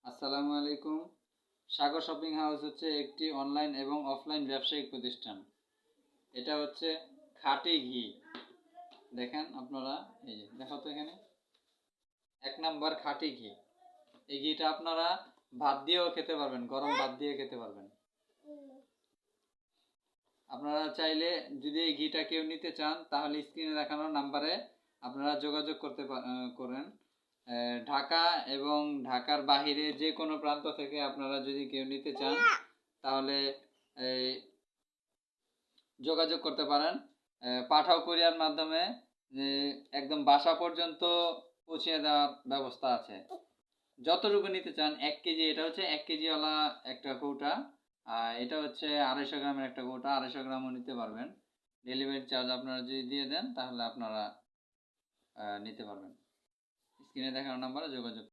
আসসালামু আলাইকুম। সাগর shopping house হচ্ছে একটি অনলাইন এবং অফলাইন ব্যবসায়িক প্রতিষ্ঠান। এটা হচ্ছে খাঁটি ঘি। দেখেন আপনারা, এই যে দেখো তো এখানে 1 নাম্বার খাঁটি ঘি। এই ঘিটা আপনারা ভাত দিয়েও খেতে পারবেন, গরম ভাত দিয়ে খেতে পারবেন। আপনারা চাইলে যদি এই ঘিটা কেউ নিতে চান তাহলে স্ক্রিনে দেখানো নাম্বারে আপনারা যোগাযোগ করেন। ঢাকা এবং ঢাকার বাহিরে যে কোনো প্রান্ত থেকে আপনারা যদি কেউ নিতে চান তাহলে যোগাযোগ করতে পারেন। পাঠাও কুরিয়ার মাধ্যমে একদম বাসা পর্যন্ত পৌঁছে দেওয়ার ব্যবস্থা আছে। যতটুকু নিতে চান 1 কেজি, এটা হচ্ছে 1 কেজিওয়ালা একটা কৌটা, আর এটা হচ্ছে 250 গ্রামের একটা কৌটা, 250 গ্রামও নিতে পারবেন। ডেলিভারি চার্জ আপনারা যদি দিয়ে দেন তাহলে আপনারা নিতে পারবেন। স্ক্রিনে দেখানো নাম্বারে যোগাযোগ